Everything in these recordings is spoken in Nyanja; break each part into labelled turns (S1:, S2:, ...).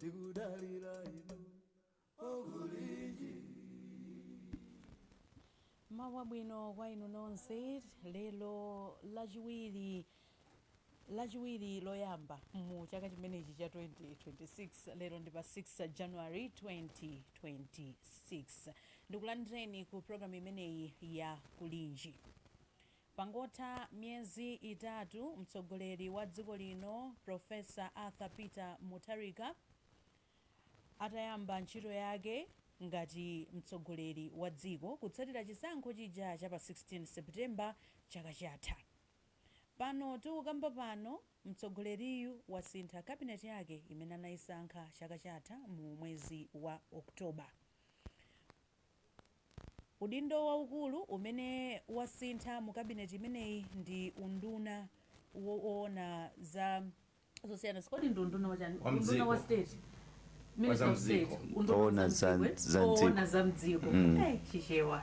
S1: tikudalira inu okuliji.
S2: Mawa bwino kwa inu nonse. Lelo lachiwiri loyamba mu chaka chimenechi cha 2026. Lero ndi pa 6 January 2026. Ndikulandireni ku programu imeneyi ya kulinji. Pangotha miyezi itatu mtsogoleri wa dziko lino Profesa Arthur Peter Mutharika atayamba ntchito yake ngati mtsogoleri wa dziko kutsatira chisankho chija cha pa 16 September chaka chatha. Pano tikukamba pano mtsogoleriyu wasintha kabineti yake imene anayisankha chaka chatha mu mwezi wa Oktoba. Udindo waukulu umene wasintha mu kabineti imeneyi ndi unduna woona za zosiyana. Sikodi ndi unduna wachani? Unduna wa state. Minister of State. Unduna za mdziko. Chishewa.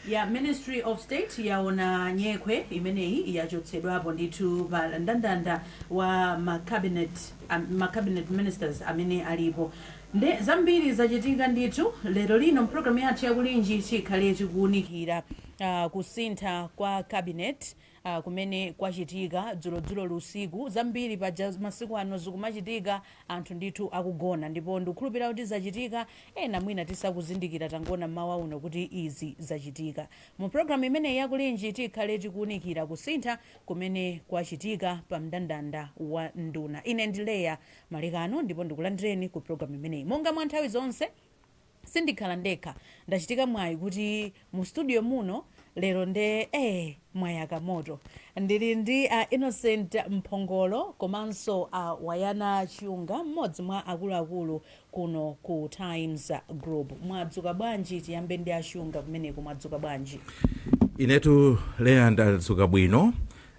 S2: Ya Ministry of State yaona nyekwe imeneyi yachotsedwapo ndithu pa ndandanda wa ma cabinet ministers amene alipo. Nde zambiri zachitika ndithu lero lino program yathu yakulinji chikhale chikuunikira kusintha kwa cabinet kumene kwachitika dzulo lusiku. Zambiri pa masiku ano zikumachitika anthu ndithu akugona, ndipo ndikukhulupirira kuti zachitika ena mwina tisakuzindikira tangona mawa uno kuti izi zachitika. Mu program imene yakulinji tikhale tikuunikira kusintha kumene kwachitika pa mndandanda wa nduna. Ine ndi Leya Malekano ndipo ndikulandireni ku program imene. Monga mwa nthawi zonse sindikhala ndekha, ndachitika mwayi kuti mu studio muno lero nde mwayaka moto. Ndili ndi Innocent Mphongolo komanso Wayana Chiunga, mmodzi mwa akuluakulu kuno ku Times Group. Mwadzuka bwanji? Tiyambe ndi Chiunga kumeneko. Mwadzuka bwanji?
S3: Inetu Leya ndadzuka bwino.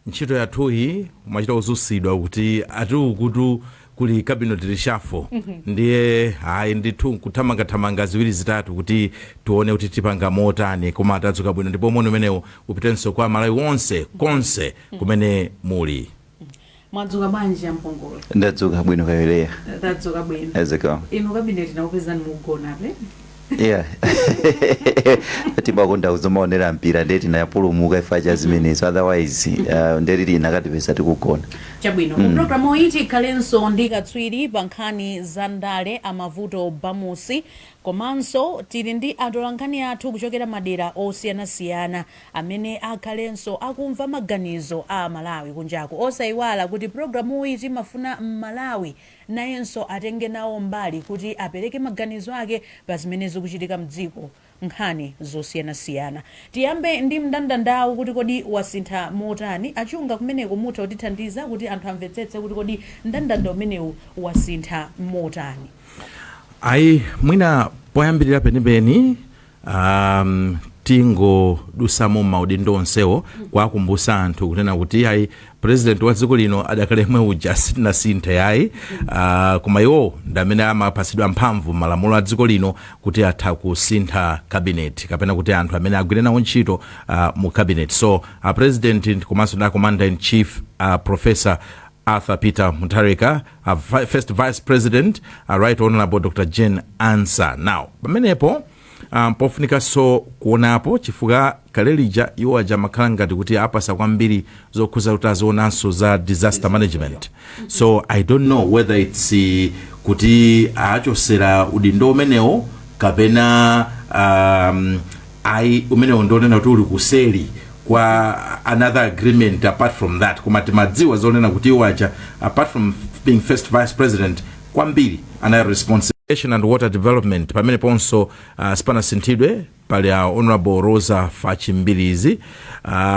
S3: Ntchito yathuyi machita uzusidwa kuti atiukutu kuli cabinet reshuffle ndiye ndithu kuthamanga ziwiri zitatu kuti tuone kuti tipanga motani, koma atadzuka bwino ndipo mono umenewu upitenso kwa Malawi wonse konse kumene muli.
S2: Mwadzuka bwanji Mphongolo?
S4: Ndadzuka bwino kayeleya.
S2: Ndadzuka bwino.
S4: Ezeka.
S2: Inu cabinet naupezani mugona pe?
S4: Yeah. Tibakonda kuzomaonera mpira ndeti nayapulumuka ifacha zimenezo, otherwise ndeti inakatipesa tikugona.
S2: Chabwino. Programu iti kalenso ndi katswiri pa nkhani za ndale amavuto bamusi, komanso tili ndi atolankhani athu kuchokera madera osiyanasiyana amene akhalenso akumva maganizo a Malawi kunjaku. Osayiwala kuti programu iti mafuna Malawi nayenso atenge nawo mbali kuti apereke maganizo ake pa zimene zikuchitika mdziko nkhani zosiyanasiyana. Tiyambe ndi mndandandawu kuti kodi wasintha motani. Achiunga kumeneko mutha kutithandiza kuti anthu amvetsetse kuti kodi mndandanda umenewu wasintha motani.
S3: Mwina poyambirira penipeni tingo dusamo maudindo onsewo kwakumbusa anthu kunena kuti president wa dziko lino adakalemwe uja sitina sinthe yayi, koma iwo ndamene amapasidwa mphamvu malamulo a dziko lino kuti atha kusintha cabinet kapena kuti anthu amene agwire nawo ntchito mu cabinet. So president komanso na commander in chief Professor Arthur Peter Mutharika, first vice president right honorable Dr. Jane Ansah. Now pamenepo pofunika so kuonapo chifukwa kalelija iwo aja makhala ngati kuti apasa kwambiri zokhuza kuti azionanso za disaster management. So I don't know whether it's kuti achosera udindo umenewo kapena umenewo ndionena kuti uli kuseli kwa another agreement apart from that. Koma timadziwa zonena kuti iwo aja apart from being first vice president kwambiri ana responsibility and water development pamene ponso spana sintidwe pali honorable Rosa Fachimbilizi,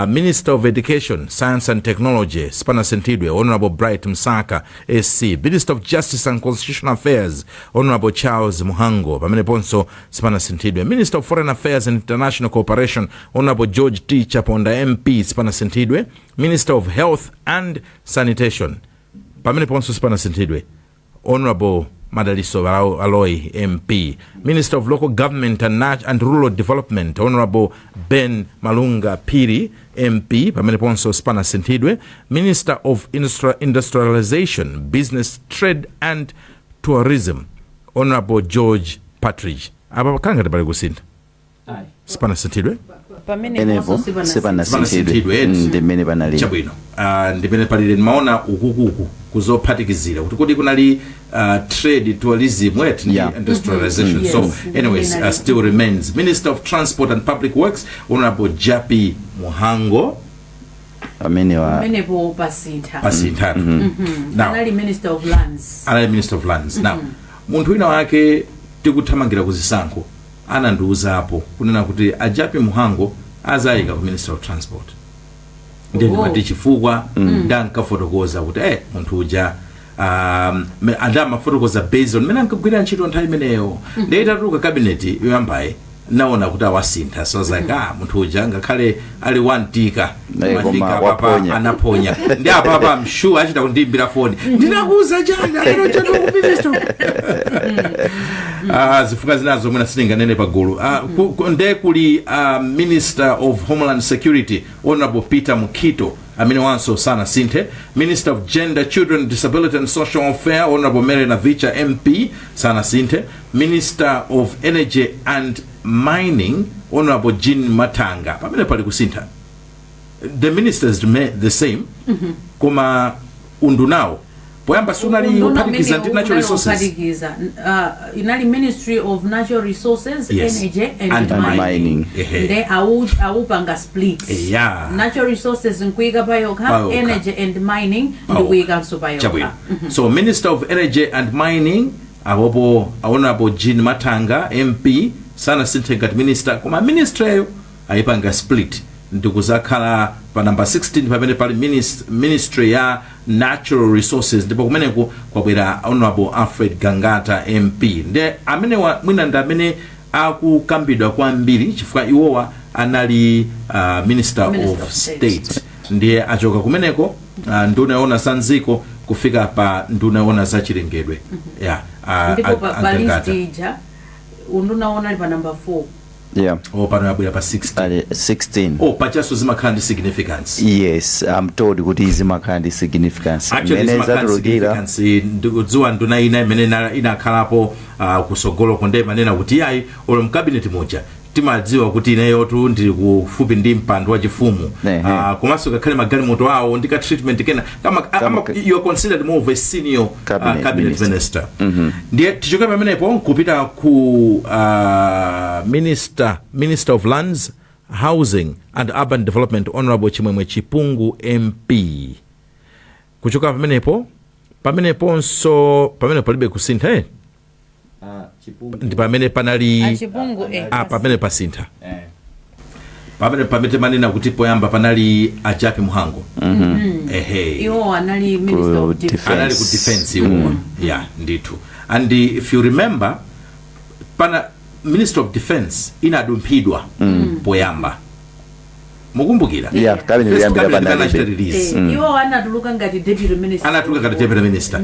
S3: Minister of Education, Science and Technology spana sintidwe honorable Bright Msaka SC, Minister of Justice and Constitutional Affairs honorable Charles Muhango pamene ponso spana sintidwe, Minister of Foreign Affairs and International Cooperation honorable George T. Chaponda MP spana sintidwe, Minister of Health and Sanitation pamene ponso spana sintidwe honorable Madaliso Aloy MP, Minister of Local Government and Rural Development honorable Ben Malunga Piri MP pamene ponso spana sintidwe, Minister of Industrialization, Business, Trade and tourism Honorable George Partridge apa kanga tabale kusintha sipana sinthidwe
S4: enepo sipanasintidwe ndimene panali
S3: chabwino ndimene palile maona ukukuku kuzophatikizira kuti kodi kunali trade tourism wet industrialization so anyways still remains Minister of Transport and Public Works Honorable Japi Muhango
S2: amenepo pasintha
S3: now
S2: anali Minister of Lands now munthu wina wake tikuthamangira kuzisankho anandiuzapo kunena kuti Ajapi Muhango azayika ku Minister of Transport ndeni mati chifukwa ndankafotokoza kuti munthu uja andamafotokoza based on mene ankagwira ntchito nthawi imeneyo ndeyitatuka cabinet yoyambayi naona kuti awasintha so like munthu uja ngakhale ali wantika mafika papa anaponya ndi apapa mshu achita kundimbira phone ndinakuza jana lero chato ku minister zifuka zinazo mwina sininganene pagulu nde kuli Minister of Homeland Security Honorable Peter Mukito amene wanso sana sinthe Minister of Gender, Children, Disability and Social Affairs Honorable Mary Navicha MP sana sinthe Minister of Energy and Mining Honorable Jean Matanga pamene pali kusintha the ministers remain the same koma undunawo poyamba sunali uphatikiza ndi natural resources inali Ministry of Natural Resources, Energy and Mining nde awupanga split natural resources nkuika payoka energy and mining ndikuika nso payoka
S3: so Minister of Energy and Mining awopo Honorable Jean Matanga MP sana sinthe ngati minister koma ministry ayipanga split ndikuzakhala pa number 16 pamene pali Ministry ya Natural Resources ndipo kumeneko kwabwera Honorable Alfred Gangata MP nde amene mwina ndi amene akukambidwa kwambiri chifukwa iwowa anali Minister of State ndiye achoka kumeneko nduna yona sanziko kufika pa nduna yona za chilengedwe
S2: ndipo pa list ija undunaona ali pa number 4
S3: pano yabwera pa 16 pachaso zimakhala ndi significance
S4: yes I'm told kuti zimakhala ndi significance
S3: ndikudziwa nduna ina imene inakhalapo kusogolo konde manena kuti yayi olo mcabinet moja timadziwa kuti ineyotu ndili kufupi ndi mpando wa chifumu komanso kakhale magalimoto awo ndika treatment kena you are considered more of a senior cabinet minister ndiye tichoka pamenepo kupita ku Minister of Lands, Housing and Urban Development Honorable Chimwemwe Chipungu MP kuchoka pameneponso pamene palibe kusintha ndi pamene panali pamene pasintha pamene manena kuti poyamba panali Ajapi Muhango
S2: iwo anali Minister of Defense
S3: anali ku defense iwo ndithu and if you remember pana Minister of Defense inadumphidwa poyamba mukumbukira
S2: iwo anatuluka ngati deputy minister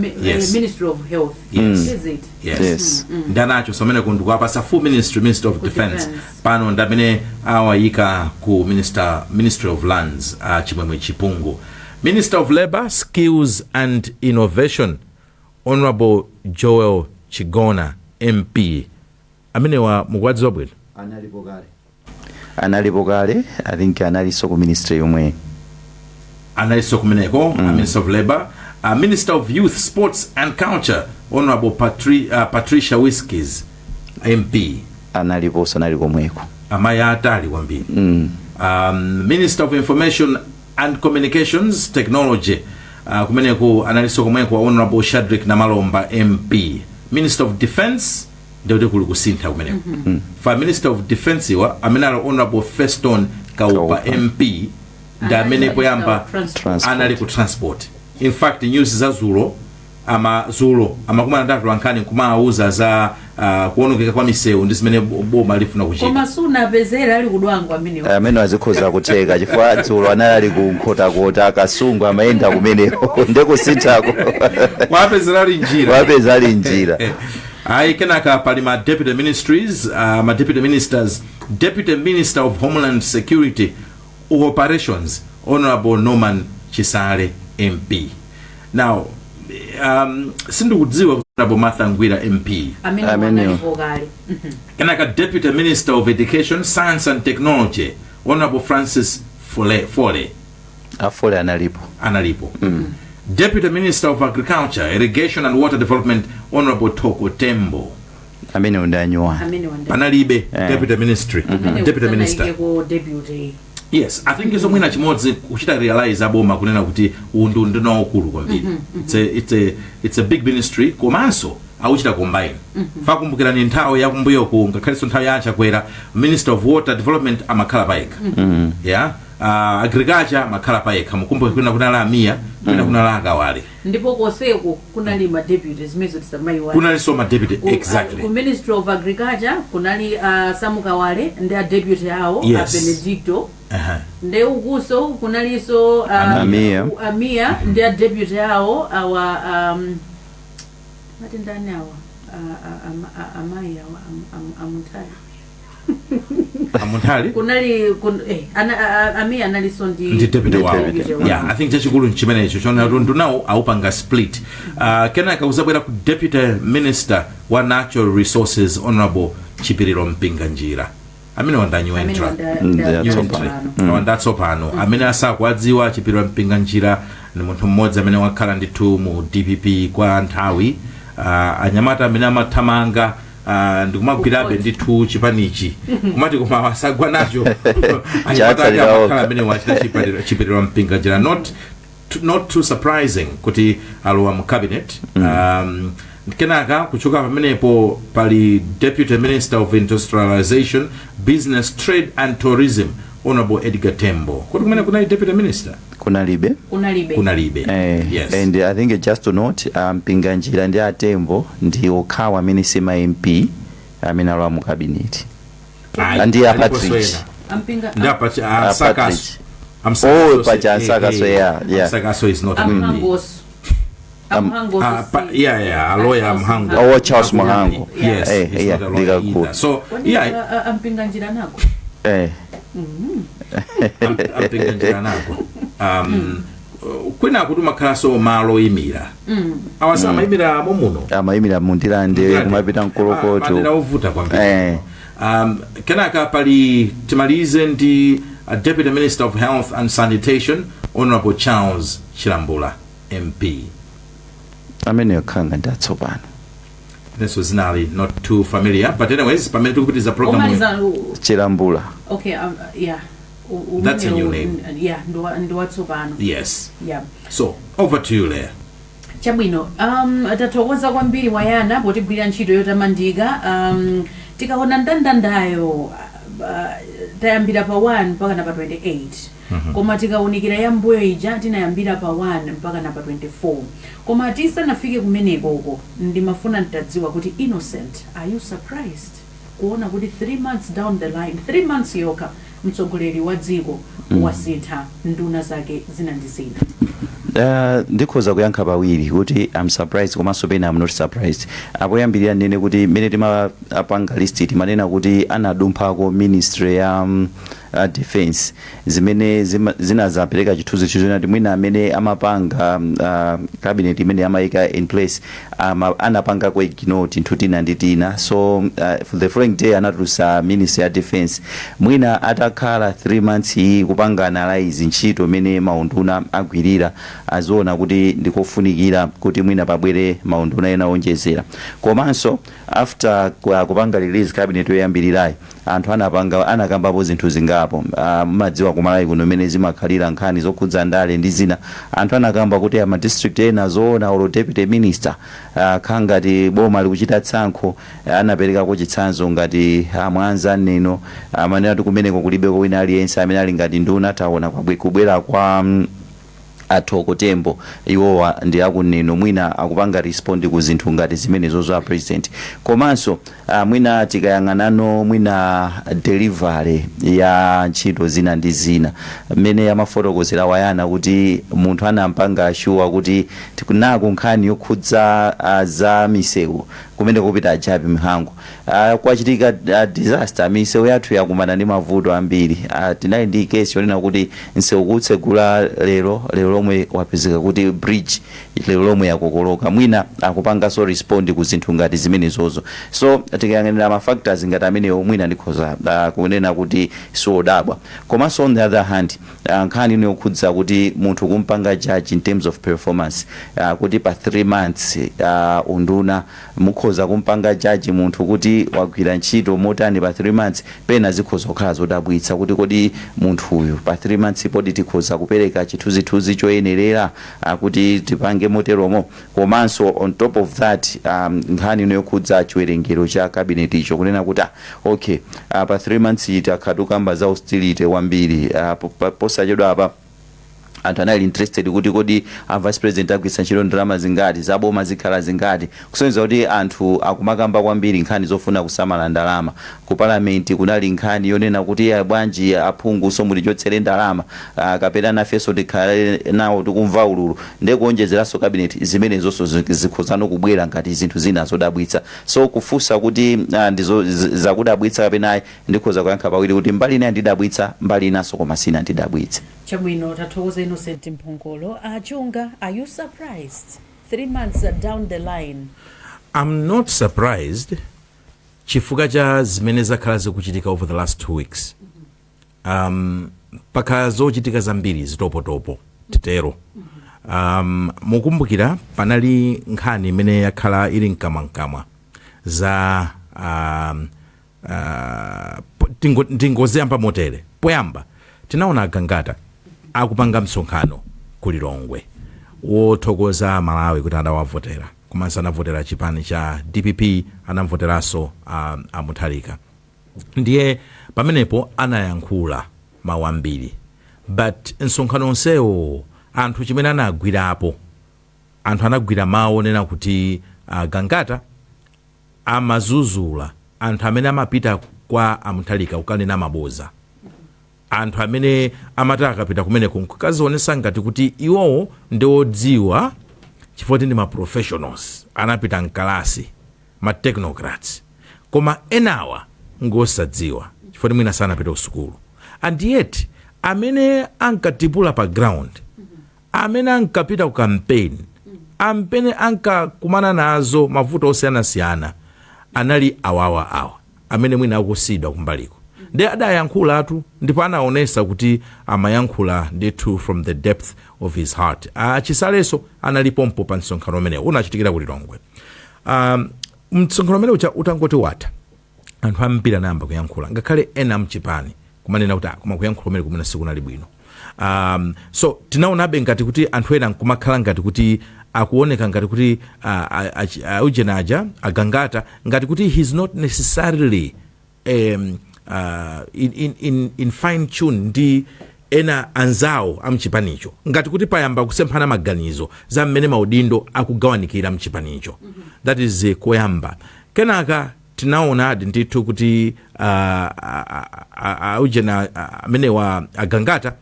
S2: Ministry of Health
S3: yes ndanacho somene kundikuapasa full Minister of Defense pano ndamene awayika ku Ministry of Lands Chimwemwe Chipungu Minister of Labor, Skills and Innovation Honorable Joel Chigona MP amene wa mukwadziwa bwino
S4: analipo kale I think analiso ku ministry yomwe
S3: analiso kumeneko Minister of Labor Minister of Youth, Sports and Culture Honorable Patricia Whiskies MP
S4: analipo komweko
S3: amaya atali kwambiri Minister of Information and Communications Technology kumeneko analiso komweko Honorable Shadrack Namalomba MP Minister of Defense ndio kuli kusintha kumeneko fa Minister of Defense wa amenalo Honorable Feston Kaupa MP nda amene poyamba anali ku transport in fact news za zulo amakumana ndatu ankani kumauza za kuonongeka kwa misewu ndi zimene boma lifuna kuchita
S2: koma suna pezera ali kudwangwa
S4: amene azikhoza kuteka chifukwa dzulo anali kunkhotakota akasungu amayenda kumeneko ndekusinthako
S3: wapezera ali njira
S2: I
S3: kenaka pali ma deputy ministries ma deputy ministers Deputy Minister of Homeland Security Operations Honorable Norman Chisale MP now sindikudziwa Honorable Martha Ngwira MP.
S2: Amene.
S3: Kenaka Deputy Minister of Education, Science and Technology, Honorable Francis Fole.
S4: Afole analipo.
S3: Deputy Minister of Agriculture, Irrigation and Water Development, Honorable Toko Tembo.
S4: Amene undanywa.
S3: Panalibe Deputy Ministry. Deputy Minister. Yes, I think iso mwina chimodzi kuchita realize aboma kunena kuti unduna okulu kwambiri. It's a big ministry komanso auchita combine. Fakumbukira ni nthawi yakumbuyo ku ngakhale nthawi yacha kwera Minister of Water Development amakhala paeka. Yeah. Agriculture makhala paeka mukumbuke kuna la Amia kuna la Kawale.
S2: Ndipo koseko kunali ma deputies mezo tisamaiwa.
S3: Kunali so ma deputy exactly.
S2: Ku Ministry of Agriculture kunali Samu Kawale ndi a deputy yao Benedicto. Nde ukuso kunaliso Amia ndi a deputy yao awa matindani awa amai
S3: Amuntali
S2: kunali Amia analiso ndi
S3: deputy wao. Yeah, I think chachikulu nchimene icho chona ndunao aupanga split. Kenaka uzabwera ku Deputy Minister wa Natural Resources Honorable Chipiriro Mpinganjira. Amene wandanywa entra. Wandatsopano. Amene asakwadziwa Chipiriro Mpinganjira ni munthu mmodzi amene wakhala ndithu mu DPP kwa nthawi. Anyamata amene amathamanga ndikumagwirabe ndithu chipanichi kumati koma wasagwa nacho anyamata amene wachita Chipiriro Mpinganjira. Not too surprising kuti alowa mu cabinet. Kenaka kuchoka pamenepo pali Deputy Minister of Industrialization, Business, Trade and Tourism, Honorable Edgar Tembo. Kuti kumene kunali Deputy Minister?
S4: Kunalibe.
S3: Yes.
S4: And I think just to note, Mpinganjira ndi Tembo ndi okhawa amene sema MP amene alowa mu cabinet. And Patrick.
S2: Ampinga.
S3: Sakas.
S4: Sakaso, yeah.
S3: Sakaso is not an MP. A lawyer Mhango.
S4: Charles Mhango.
S3: Yes. Not a lawyer either. So
S2: Ampinganjira nako.
S3: Ampinganjira nako. Kwina kutuma kalaso malo imira. Awasama imira momuno.
S4: Imira mundilande kumapita nkolokoto.
S3: Mandira uvuta kwambiri. Kenaka pali timalize ndi Deputy Minister of Health and Sanitation, Honorable Charles Chilambula MP.
S4: Amene yokhanga ndatsopano.
S3: This was not too familiar, but anyways, pamene tikupitiza program
S2: Chilambula. Okay, yeah.
S3: That's a new name.
S2: Yeah, Nduwatsopano.
S3: Yes.
S2: Yeah.
S3: So, over to you, Leah.
S2: Chabwino, tatokoza kwambiri wayana potigwira ntchito yotamandika. Tikaona ndandandayo tayambira pa 1 mpaka na pa 28. Koma tikaunikira yambuyo ija tinayambira pa 1 mpaka na pa 24. Koma tisanafike kumeneko uko ndimafuna nitadziwa kuti Innocent, are you surprised kuona kuti 3 months down the line, 3 months yoka mtsogoleri wa dziko wasintha nduna zake zina ndi zina?
S4: Ndikhoza kuyankha pawiri kuti I'm surprised komanso pena I'm not surprised. Apoyambirira nene kuti mene timapanga list timanena kuti anadumphako ministry ya defense zimene zinazapereka chithunzi chizona kuti mwina amene amapanga cabinet imene amayika in place anapanga kwa ignore tinthu tina ndi tina. So for the following day anatulusa ministry ya defense mwina atakhala 3 months iyi kupanga analyze ntchito imene maunduna agwirira aziona kuti ndikofunikira kuti mwina pabwere maunduna ena onjezera. Komanso after kupanga release cabinet yoyambirirayi anthu anakambapo zinthu zingapo. Madziwa kumalayi kuno mene zimakhalira nkhani zokhudza ndale ndi zina. Anthu anakamba kuti ama district ena zoona olo deputy minister khangati boma likuchita tsankho anapereka chitsanzo ngati Mwanza neno amanena kuti kumeneko kulibeko wina aliyense amene ali ngati nduna taona kubwera kwa Toko Tembo iwo ndi akuneno mwina akupanga respond ku zinthu ngati zimenezo za president. Komanso mwina tikayang'anano mwina delivery ya ntchito zina ndi zina mmene yamafotokozera wayana kuti munthu anampanga sure kuti tikunako nkhani yokhudza za misewu kumene kupita ajabi mhango. Kwachitika disaster misewu yathu yakumana ndi mavuto ambiri. Tinali ndi case yonena kuti nsewu kutsegula lero lomwe wapezeka kuti bridge lero lomwe yakokoloka, mwina akupanganso respond ku zinthu ngati zimenezozo. So tikayang'anira ma factors ngati amenewo mwina ndikhoza kunena kuti siwodabwa. Komanso on the other hand, nkhani ino yokhudza kuti munthu kumpanga judge in terms of performance, kuti pa 3 months unduna mukhoza kumpanga judge munthu kuti wagwira ntchito motani pa 3 months, pena zikhoza kukhala zodabwitsa kuti kodi munthu uyu pa 3 months podi tikhoza kupereka chithunzithunzi choyenerera kuti tipange moteromo. Komanso on top of that, nkhani ino yokhudza chiwerengero cha cabinet icho kunena kuti okay, pa 3 months itakhatukamba za austerity wambiri, posachedwa apa anthu anali interested kuti kodi vice president agwisa ntchito ndalama zingati, zaboma zikhala zingati, kusonyeza kuti anthu akumakamba kwambiri nkhani zofuna kusamala ndalama. Ku parliament kunali nkhani yonena kuti bwanji aphungu somutichotsere ndalama, kapena nafeso tikhale nawo tikumva ululu, ndekuonjezeranso cabinet zimene zonso zikhozano kubwera ngati zinthu zina zodabwitsa. So kufusa kuti ndizo zakudabwitsa kapena ndikhoza kuyankha pawiri kuti mbali ina ndidabwitsa, mbali inaso koma sina ndidabwitsa.
S2: Chabwino, tathokoza Innocent Mphongolo. Achunga, are you surprised 3 months down the line?
S3: I'm not surprised chifukwa cha zimene zakhala zikuchitika over the last 2 weeks. Paka zochitika zambiri zitopotopo titero. Mukumbukira panali nkhani imene yakhala ili mkamwa za ndingozeyamba motere. Poyamba tinaona agangata akupanga msonkhano ku Lilongwe wothokoza Malawi kuti adawavotera, komanso anavotera chipani cha DPP, anavoteranso Mutharika. Ndiye pamenepo anayankhula mawu ambiri, but msonkhano onsewo anthu chimene anagwirapo, anthu anagwira mawu nena kuti agangata amazuzula anthu amene amapita kwa Mutharika kukanena maboza, anthu amene amata akapita kumeneko nkukazionesa ngati kuti iwowo ndiodziwa chifukwa ndi ma professionals anapita mkalasi, ma technocrats, koma enawa ngosadziwa chifukwa mwina sanapita ku sukulu. And yet amene ankatipula pa ground, amene ankapita ku campaign, amene ankakumana nazo mavuto osiyana-siyana, anali awa amene mwina akusidwa kumbaliko. Ndi adayankhula atu, ndipo anaonesa kuti amayankhula ndithu from the depth of his heart. Chisaleso analipompo pa msonkhano umene unachitikira ku Lilongwe. Msonkhano umene utangoti wata, anthu ambiri anayamba kuyankhula, ngakhale ena mchipani kumanena kuti koma kuyankhula umene kumene sikunali bwino. So tinaonabe ngati kuti anthu ena nkumakhala ngati kuti akuoneka ngati kuti ujenaja agangata ngati kuti he's not necessarily in fine tune ndi ena anzawo amchipanicho, ngati kuti payamba kusemphana maganizo za mmene maudindo akugawanikira mchipanicho. That is koyamba. Kenaka tinaona ndithu kuti ujena amene wa agangata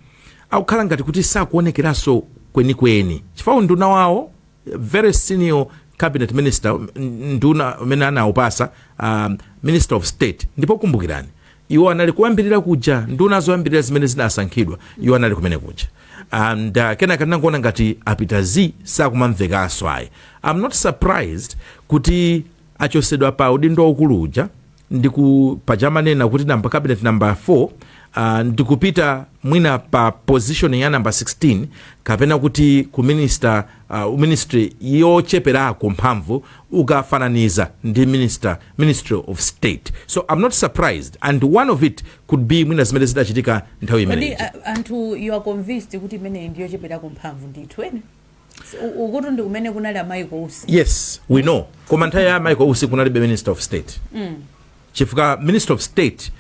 S3: akukhala ngati kuti sakuonekeranso kwenikweni, chifukwa nduna wawo very senior cabinet minister, nduna amene anaupasa minister of state, ndipo kumbukirani iwo anali kuyambirira kuja nduna zoyambirira zimene zinasankhidwa, iwo anali kumene kuja. And kenaka tinangoona ngati apita sakumamvekanso ayi. I'm not surprised kuti achosedwa pa udindo ukuluja pajamanena kuti namba cabinet number 4, ndikupita mwina pa position ya number 16, kapena kuti ku ministry yocheperako mphamvu ukafananiza ndi ministry of state. So I'm not surprised, and one of it could be mwina zimene zidachitika nthawi imene.
S2: Anthu you are convinced kuti imene ndiyo cheperako mphamvu ndithu ene ukuti ndi kumene kunali Michael Usi?
S3: Yes, we know. Koma nthawi ya Michael Usi kunalibe minister of state. Chifukwa minister of state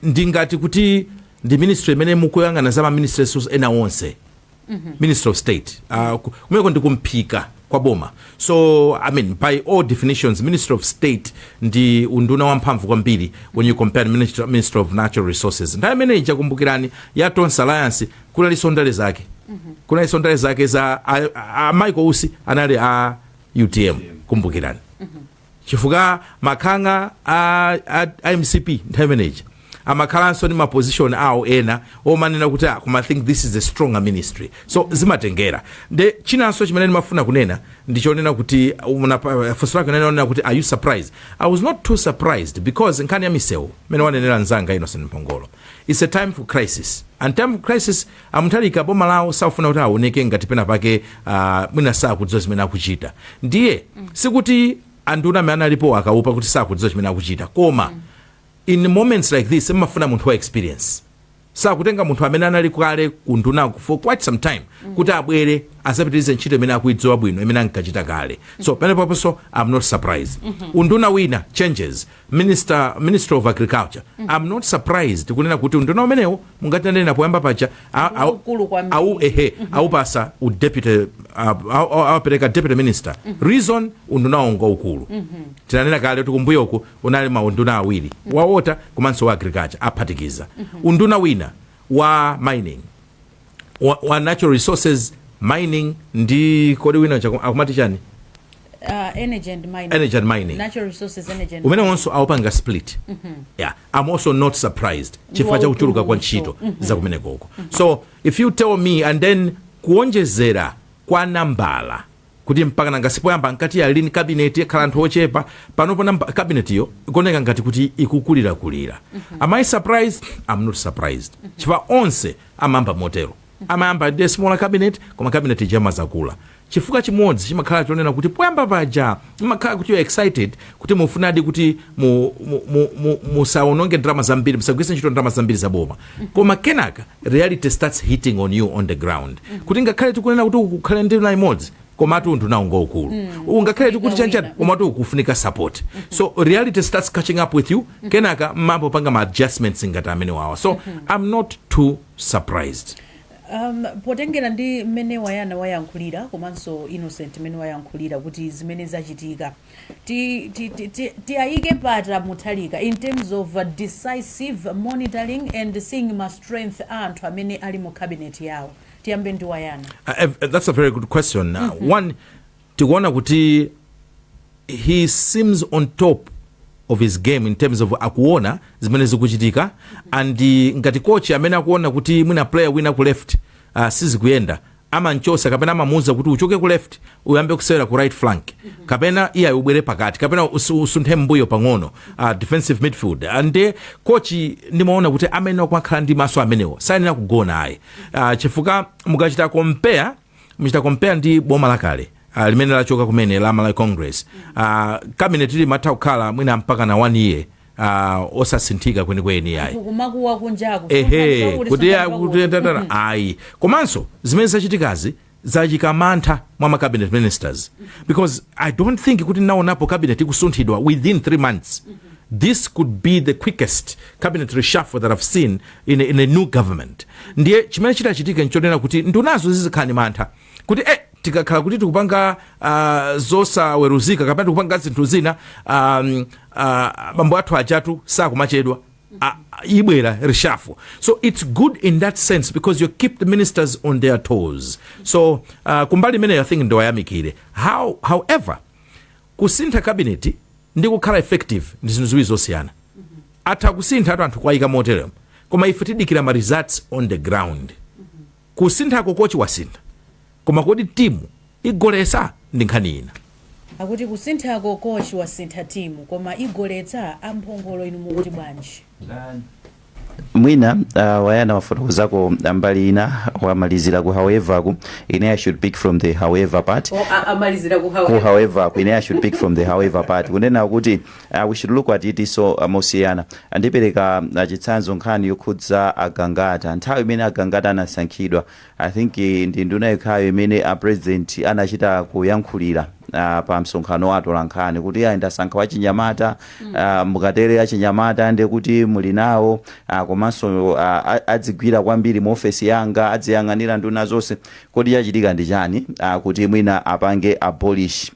S3: ndingati kuti ndi ministry imene mukuyang'ana za ministries ena onse. Minister of state kumeko ndikumphika kwa boma. So I mean by all definitions minister of state ndi unduna wamphamvu kwambiri when you compare minister of natural resources. Nthawi imene ichakumbukirani ya Tonse Alliance kuna lisondale zake. Kuna lisondale zake za Michael Usi anali UTM kumbukirani. chifukwa makhanga a MCP nthawi imeneyi amakhalanso ni maposition awo ena omanena kuti I think this is a stronger ministry, so zimatengera. Nde chinanso chimene ndimafuna kunena ndichonena kuti funso lake nena kuti are you surprised? I was not too surprised because nkhani ya misewu mene wanenera nzanga Innocent Mpongolo, it's a time for crisis, and time for crisis amuthalika boma lawo safuna kuti aoneke ngati pena pake mwina sakudziwa zimene akuchita. Ndiye sikuti anduna amene alipo akaupa kuti sakudziwa chimene akuchita, koma in moments like this mafuna munthu wa experience, sakutenga munthu amene anali kale kunduna for quite some time kuti abwere asapitirize ntchito imene akuidziwa bwino imene ankachita kale. So peneposo I'm not surprised. Unduna wina changes, Minister of Agriculture, I'm not surprised kunena kuti unduna umenewo mungatanena poyamba pacha aupasa deputy apereka deputy minister. Reason unduna ongo ukulu. Tinanena kale tukumbuye uku unali maunduna awiri wawater komanso wa agriculture aphatikiza. Unduna wina wa mining, wa natural resources, mining ndi kodi wina akumati chani?
S2: Energy and mining. Natural resources, energy and
S3: mining. Umene onso awapanga split. Yeah, I'm also not surprised chifukwa cha kuchuluka kwa ntchito za kumeneko uko. So if you tell me and then kuonjezera kwa nambala kuti mpaka nangasipoyamba nkati ya lini cabinet yakhala anthu ochepa panopo cabinet yo ikoneka ngati kuti ikukulira. Am I surprised? I'm not surprised. Chifukwa onse amamba motero. Amayamba ndi smaller cabinet koma cabinet jama zakula. Chifukwa chimodzi chimakhala chonena kuti poyamba paja mumakhala kuti you excited kuti mufunadi kuti musaononge drama zambiri, musagwise ntchito drama zambiri za boma. Koma kenaka reality starts hitting on you on the ground. Kuti ngakhale tikunena kuti ukukhale ndi na imodzi komatu unduna ungo ukulu. Ungakhale tikuti chanchana komatu ukufunika support. So reality starts catching up with you. Kenaka mambo panga ma adjustments ngata amene wawa. So I'm not too surprised.
S2: Potengera ndi mmene wayankhulira komanso Innocent mmene wayankhulira kuti zimene zachitika tiayike pata muthalika in terms of decisive monitoring and seeing my strength anthu amene ali mu cabinet yawo. Tiyambe ndi wayana.
S3: That's a very good question. One, tikuona kuti he seems on top of his game in terms of akuona zimene zikuchitika, and ngati coach amene akuona kuti mwina player wina ku left sizikuyenda ama nchosa kapena amamuza kuti uchoke ku left uyambe kusera ku right flank kapena iya ubwere pakati kapena usunthe mbuyo pang'ono defensive midfield. And coach ndimaona kuti amene wakhala ndi maso amenewo sayenera kugona ayi chifukwa mukachita compare ndi boma lakale limene lachoka kumene la Malawi Congress. Cabinet ili matha kukhala mwina mpaka na 1 year osasinthika kwenikweni yayi
S2: kumakuwa kunjaku
S3: kuti ayi komanso zimene zachitikazi zachika mantha mwa ma cabinet ministers, because I don't think kuti naonapo cabinet ikusunthidwa within 3 months. This could be the quickest cabinet reshuffle that I've seen in a new government. Ndiye chimene chitachitika nchonena kuti ndunazo zizikhani mantha kuti tikakhala kuti tikupanga zosaweruzika kapena tikupanga zinthu zina bambo athu ajatu sakumachedwa ibwera reshuffle. So it's good in that sense because you keep the ministers on their toes. So kumbali mene I think ndo ayamikire. However, kusintha cabinet ndi kukhala effective ndi zinthu ziwiri zosiyana. Atha kusintha anthu kwayika motere koma ife tidikira ma results on the ground. Kusintha kokochi wasintha koma kodi timu igolesa ndi nkhani ina.
S2: Akuti kusintha kokochi wasintha timu koma igoletsa amphongolo inu mukuti bwanji?
S4: Mwina wayana wafotokozako mbali ina wamalizira ku however ku ine I should pick from the however part.
S2: Amalizira ku
S4: however ku ine I should pick from the however part. Kunena kuti we should look at it so mosiyana. Andipereka chitsanzo nkhani yokhudza agangata. Nthawi imene agangata anasankhidwa I think ndi nduna yokhayo imene a president anachita kuyankhulira pa msonkhano atola nkhani kuti ayenda sankha wa Chinyamata mukatere a Chinyamata ande kuti muli nawo komanso adzigwira kwambiri mu office yanga adziyang'anira nduna zonse kodi yachitika ndi chani kuti mwina apange abolish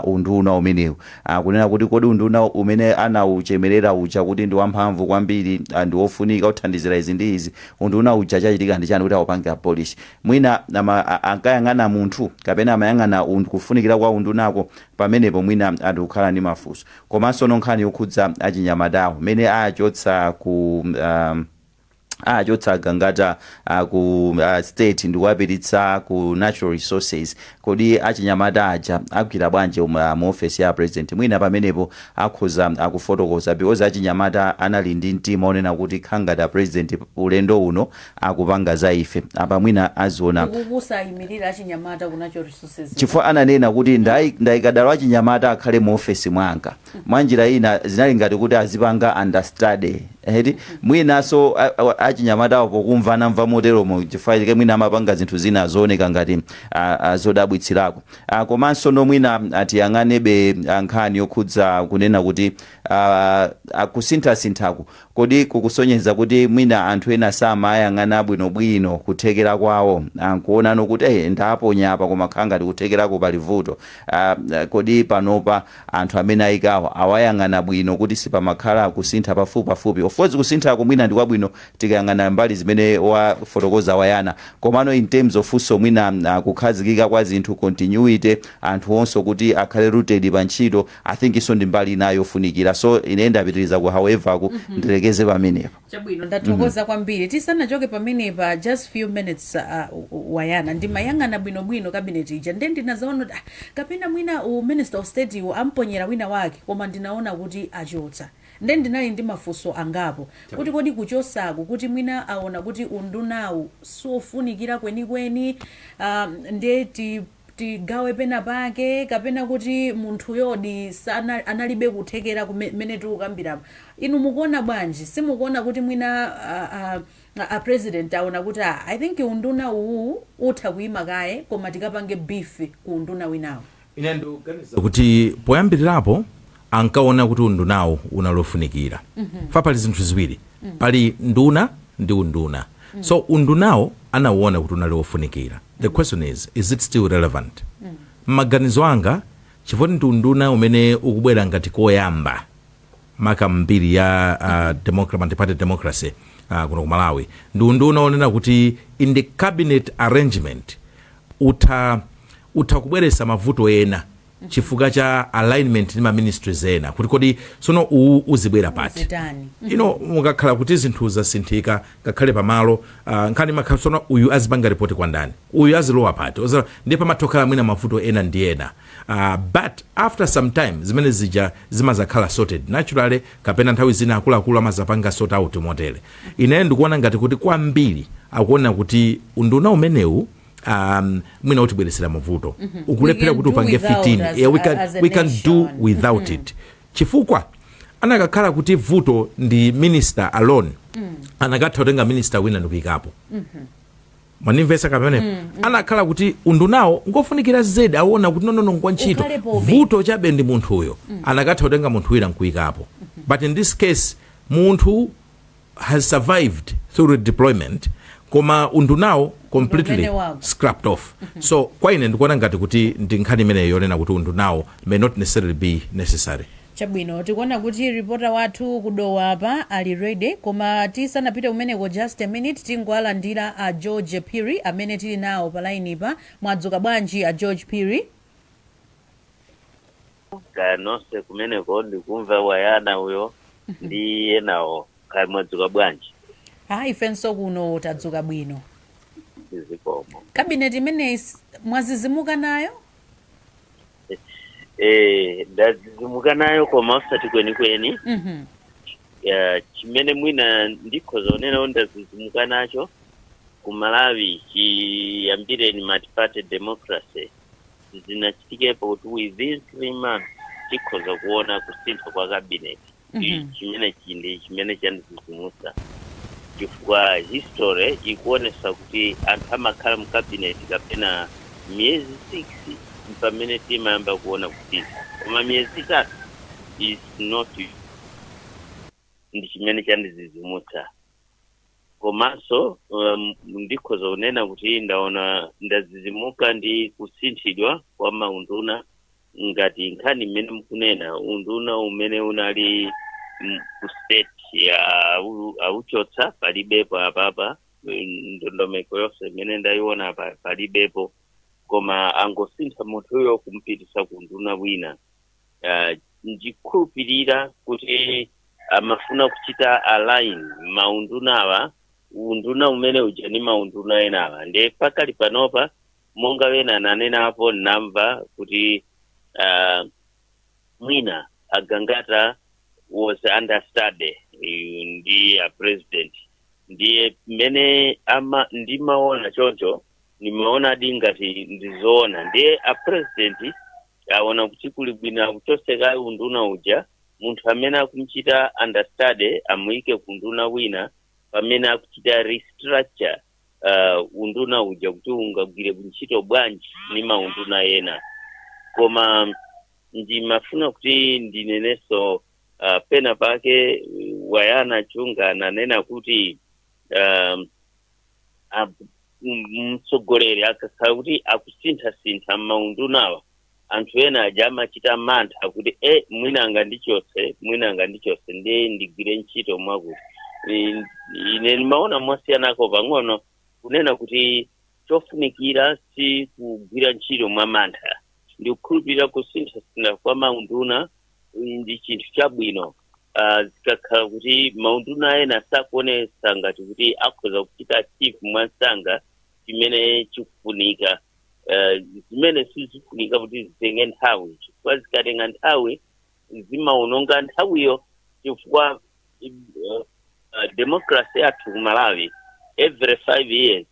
S4: unduna umenewu kunena kuti kodi unduna umene anauchemerera ucha kuti ndi wamphamvu kwambiri ndi wofunika kuthandizira izi ndi izi unduna ucha chachitika ndi chani kuti aupange abolish mwina ankayang'ana munthu kapena amayang'ana kufunikira kwa unduna ndikuonako pamenepo mwina atikukhala ndi mafunso komanso nkhani yokhudza achinyamatawo mene achotsa ku achotsa gangata ku state ndikuwapiritsa ku natural resources kodi achinyamata aja agwira bwanji mu office ya president mwina pamenepo akhoza akufotokoza because achinyamata anali ndi mtima onena kuti khangata president ulendo uno akupanga za ife apa mwina aziona
S2: kukusayimirira achinyamata ku natural resources
S4: chifukwa ananena kuti ndayikadala achinyamata akhale mu office mwanga mwanjira ina zinali ngati kuti azipanga understudy mwinaso achinyamata pokumvana mva moteromo chifukwa chake mwina amapanga zinthu zina zooneka ngati zodabwitsirako komanso nomwina atiyang'anebe nkhani yokhudza kunena kuti kusinthasinthako kodi kukusonyeza kuti mwina anthu ena samayang'ana bwinobwino kuthekera kwawo nkuonano kuti ndaponya apa koma khangati kuthekerako pali vuto kodi panopa anthu amene ayikawo awayang'ana bwino kuti sipamakhala kusintha pafupipafupi of course kusinthako mwina ndi kwabwino tikayang'ana mbali zimene wafotokoza wayana komano in terms of funso mwina kukhazikika kwa zinthu continuity anthu onse kuti akhale rooted pa ntchito I think iso ndi mbali inayo yofunikira so ine ndapitiriza ku however ku ndilekeze pamenepo
S2: chabwino ndathokoza kwambiri tisanachoke pamenepa just few minutes wayana ndimayang'ana bwinobwino cabinet ija nde ndinazaona kapena mwina minister of state amponyera wina wake koma ndinaona kuti achotsa nde ndinali ndi mafunso angapo kuti kodi kuchosako kuti mwina aona kuti undunawu sofunikira kwenikweni nde tigawe pena pake kapena kuti munthu yodi analibe kuthekera kumene tikukambiramo inu mukuona bwanji simukuona kuti mwina a president aona kuti I think unduna uwu utha kuyima kaye koma tikapange beef ku unduna winawo
S3: ine ndikuganiza kuti poyambirirapo ankaona kuti undunawo unalofunikira fa pali zinthu ziwiri pali nduna ndi unduna so undunawo anauona kuti unalofunikira the question is it still relevant maganizo anga chifukwa ndi unduna umene ukubwera ngati koyamba maka mbiri ya Multi-Party Democracy kuno ku Malawi ndi unduna onena kuti in the cabinet arrangement utha kubweresa mavuto ena chifukwa cha alignment ndi ministries ena kuti kodi sono uzibwera pati mukakhala kuti zinthu zasinthika ngakhale pamalo nkhani makhala sono uyu azipanga report kwa ndani uyu azilowa pati ndipo pamatokhala mwina mavuto ena ndi ena but after some time zimene zija zimazakhala sorted naturally kapena nthawi zina akuluakulu amazapanga sort out motere ine ndikuona ngati kuti kwambiri akuona kuti unduna umenewu mwina utibweresera mavuto ukulephera kuti upange 15 we can do without it chifukwa anakakhala kuti vuto ndi minister alone anakatha kutenga minister wina ndikuyikapo manimvesa kapene anakhala kuti undunawo ngofunikira zedi aona kuti nonono ngwa ntchito vuto chabe ndi munthu uyo anakatha kutenga munthu wina nkuyikapo but in this case munthu has survived through deployment koma undunawo completely scrapped off so kwa ine ndikuona ngati kuti ndi nkhani imeneyo yonena kuti undunawo may not necessarily be necessary
S2: chabwino tikuona kuti reporter wathu kudowa apa ali ready koma tisanapite kumeneko just a minute tingowalandira a George Phiri amene tili nawo pa line pa mwadzuka bwanji a George Phiri
S1: kanonse kumeneko ndikumva wayana uyo ndi enawo mwadzuka bwanji
S2: ifenso kuno tadzuka bwino
S1: zikomo
S2: cabinet imeneyi mwazizimuka nayo
S1: ndazizimuka nayo koma usati kwenikweni chimene mwina ndikhoza onena ndazizimuka nacho ku Malawi chiyambireni multi-party democracy zinachitikepo kuti within 3 months tikhoza kuona kusintha kwa cabinet chimene chindi chimene chandizizimusa chifukwa history ikuonesa kuti anthu amakhala mu cabinet kapena miyezi 6 pamene timayamba kuona kusintha koma miyezi 3 is not ndi chimene chandizizimusa komanso ndikhoza kunena kuti ndaona ndazizimuka ndi kusinthidwa kwa maunduna ngati nkhani imene mukunena unduna umene unali ku state ya auchotsa palibepo apapa ndondomeko yonse imene ndayiona palibepo koma angosintha munthuyo kumpitisa ku nduna wina. Ndikhulupirira kuti amafuna kuchita align maundunawa unduna umene uja ni maunduna enawa. Nde pakali panopa monga wena nanena apo namva kuti mwina Agangata was understudy ndi president. Ndiye mene ndimaona choncho nimeona dingati ndizoona. Ndiye president aona kuti kuli bwino kuchoseka unduna uja munthu amene akumchita understudy amuyike ku nduna wina pamene akuchita restructure unduna uja kuti ungagwire ntchito bwanji ni maunduna ena. Koma ndimafuna kuti ndineneso pena pake wayana chunga nanena kuti mtsogoleri akakhala kuti akusintha maundunawa anthu ena aja amachita mantha kuti mwina anga ndichose ndiye ndigwire ntchito mwakuti. Ine nimaona mwasiyanako pang'ono kunena kuti chofunikira si kugwira ntchito mwa mantha. Ndikukhulupirira kusintha kwa maunduna ndi chinthu chabwino. Zikakhala kuti maunduna ena sakuonesa ngati kuti akhoza kuchita chief mwansanga chimene chikufunika. Zimene sizifunika kuti zitenge nthawi, chifukwa zikatenga nthawi zimaononga nthawiyo, chifukwa democracy yathu ku Malawi every 5 years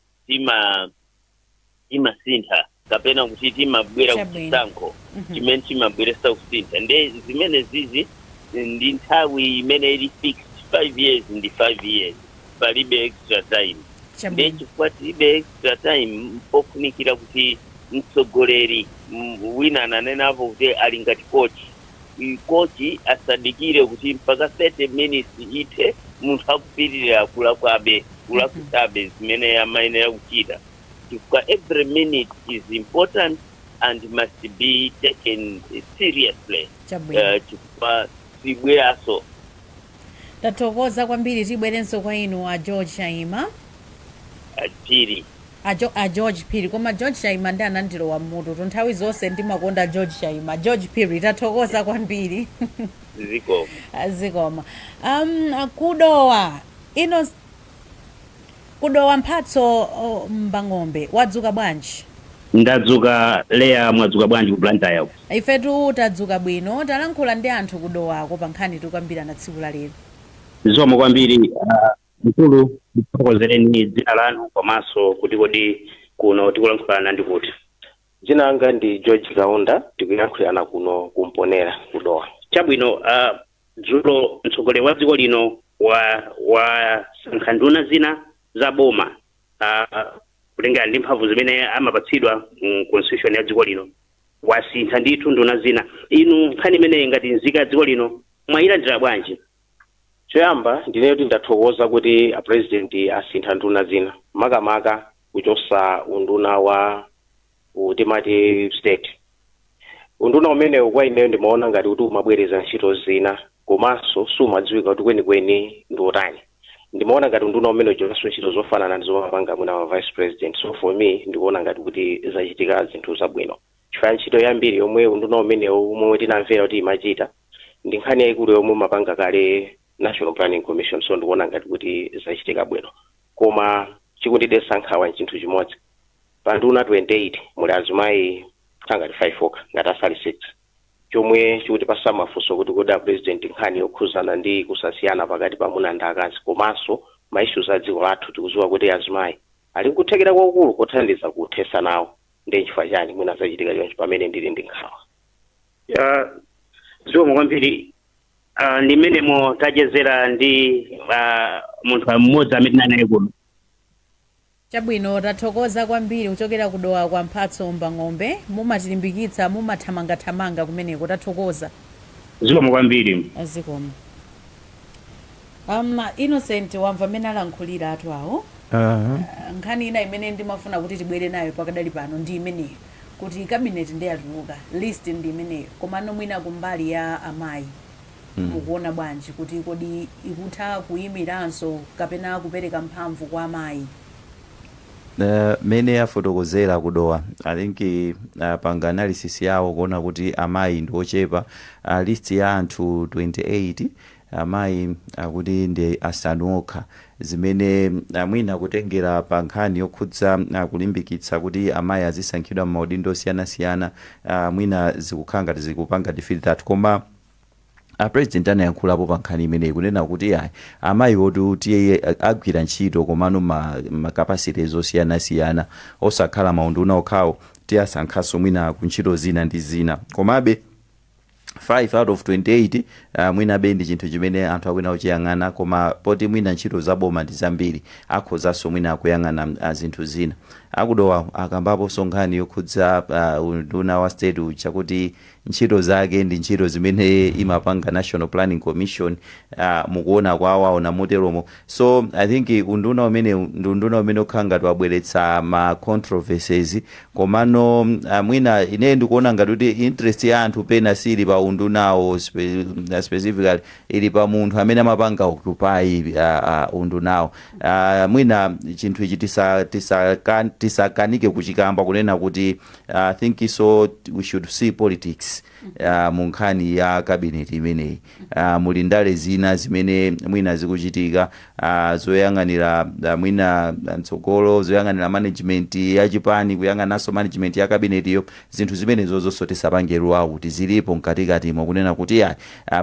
S1: imasintha kapena kuti timabwera kuchisankho chimene chimabweresa kusintha. Nde zimene zizi ndi nthawi imene ili fixed 5 years ndi 5 years, palibe extra time. Nde chifukwa tilibe extra time pofunikira kuti mtsogoleri wina ananena kuti ali ngati coach asadikire kuti mpaka 30 minutes ite munthu akupitirira akulabe zimene amayenera kuchita. Chifukwa every minute is important and must be taken seriously. Chifukwa sibweraso.
S2: Tathokoza kwambiri, tibwerenso kwa inu a George Shaima.
S1: Phiri.
S2: A George Phiri, koma George Shaima ndi anandilowa mutu nthawi zonse ndimakonda George Shaima. George Phiri, tathokoza kwambiri. Zikoma. Kudowa Mphatso Mbang'ombe, wadzuka bwanji?
S5: Ndadzuka Leya, mwadzuka bwanji ku Blantyre?
S2: Ifetu tadzuka bwino, talankhula ndi anthu kudowako pa nkhani tikambirana tsiku la lero.
S5: Zikomo kwambiri. Mkulu ndikukozereni dzina lanu komanso kuti kodi kuno tikulankhulana ndi kuti.
S6: Dzina langa ndi George Kaunda, tikuyankhulana kuno kumponera kudowa.
S5: Chabwino, dzulo mtsogoleri wa dziko lino wa sankha nduna zina za boma kulingana ndi mphamvu zimene amapatsidwa mu constitution ya dziko lino, wasintha ndithu nduna zina. Inu nkhani imeneyi ngati nzika ya dziko lino mwayilandira bwanji?
S6: Choyamba ndine kuti ndathokoza kuti a president asintha nduna zina, makamaka kuchosa unduna wa utimati state. Unduna umenewu kwa ineyo ndimaona ngati kuti umabwereza ntchito zina, komanso sumadziwika kuti kwenikweni ndi utani. Ndimaona ngati unduna umene uchosa ntchito zofanana ndi zomapanga mwina wa vice president. So for me ndikuona ngati kuti zachitika zinthu zabwino. Chifukwa ntchito yambiri yomwe unduna umenewu umwe tinamvera kuti imachita ndi nkhani yayikulu yomwe umapanga kale National Planning Commission. So ndikuona ngati kuti zachitika bwino. Koma chikundidesa nkhawa nchinthu chimodzi. Pa nduna 28 muli azimayi ngati 5 oka ngati asali 6. Chomwe chikuti pasamafunso kuti kodi a president nkhani yokhuzana ndi kusasiyana pakati pa amuna ndi akazi komanso ma issues a dziko lathu tikudziwa kuti azimayi ali nkuthekera kwakulu kothandiza kuthesa nawo. Ndi chifukwa chani mwina zachitika choncho pamene ndili ndi nkhawa.
S5: Zikomo kwambiri. Ndimenemo tachezera ndi munthu mmodzi amene naye kuno.
S2: Chabwino, tathokoza kwambiri kuchokera kudowa kwa Mphatso Mbang'ombe, mumatilimbikitsa mumathamangathamanga kumeneko, tathokoza.
S5: Zikomo kwambiri.
S2: Zikomo. Innocent wamva amene alankhulira athu awo. Nkhani ina imene ndimafuna kuti tibwere nayo pakadali pano ndi imeneyo, kuti cabinet ndi yatuluka, list ndi imeneyo, komano mwina kumbali ya amayi. Mukuona bwanji kuti kodi ikutha kuyimiranso kapena kupereka mphamvu kwa amayi?
S4: mene afotokozera kudowa I think panga analysis yawo kuona kuti amayi ndi ochepa list ya anthu 28 amayi akuti ndi asanu okha zimene mwina kutengera pa nkhani yokhudza kulimbikitsa kuti amayi azisankhidwa m'maudindo osiyanasiyana mwina zikukhala ngati zikupanga defeat that koma president anayankhulapo pa nkhani imeneyi kunena kuti amayi oti agwira ntchito komano makapasiti osiyanasiyana osakhala maunduna okhawo tiyasankhaso mwina ku ntchito zina ndi zina komabe 5 out of 28 mwina bendi chinthu chimene anthu akwina kuchiyang'ana koma poti mwina ntchito zaboma ndi zambiri akhozanso mwina akuyang'ana zinthu zina akudowa akambapo sonkhani yokhudza unduna wa state ucha kuti ntchito zake ndi ntchito zimene imapanga National Planning Commission mukuona kwawaona moteromo so I think unduna umene ukhala ngati wabweretsa ma controversies komano mwina ine ndikuona ngati kuti interest ya anthu pena sili pa undunawo specifically ili pa munthu amene amapanga occupy undunawo mwina chinthu ichi tisakanike kuchikamba kunena kuti I think so we should see politics mu nkhani ya cabinet imeneyi muli ndale zina zimene mwina zikuchitika zoyang'anira mwina mtsogolo zoyang'anira management ya chipani kuyang'ananso management ya cabinet iyo zinthu zimene zonso tisapangeruwa kuti zilipo mkatikati kunena kuti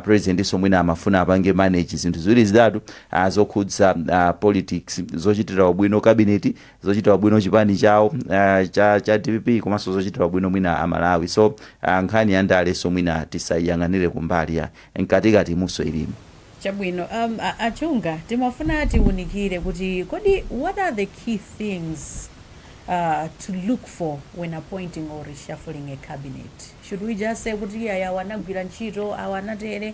S4: president iso mwina amafuna apange manage zinthu ziwiri zitatu zokhudza politics zochitira ubwino cabinet zochitira ubwino chipani chawo cha DPP komanso zochitira ubwino mwina amalawi so nkhani ya ndale so mwina tisayang'anire kumbali ya mkatikati muso ilimo
S2: chabwino achunga timafuna tiunikire kuti kodi what are the key things to look for when appointing or reshuffling a cabinet? Should we just say kuti wanagwira ntchito awanatere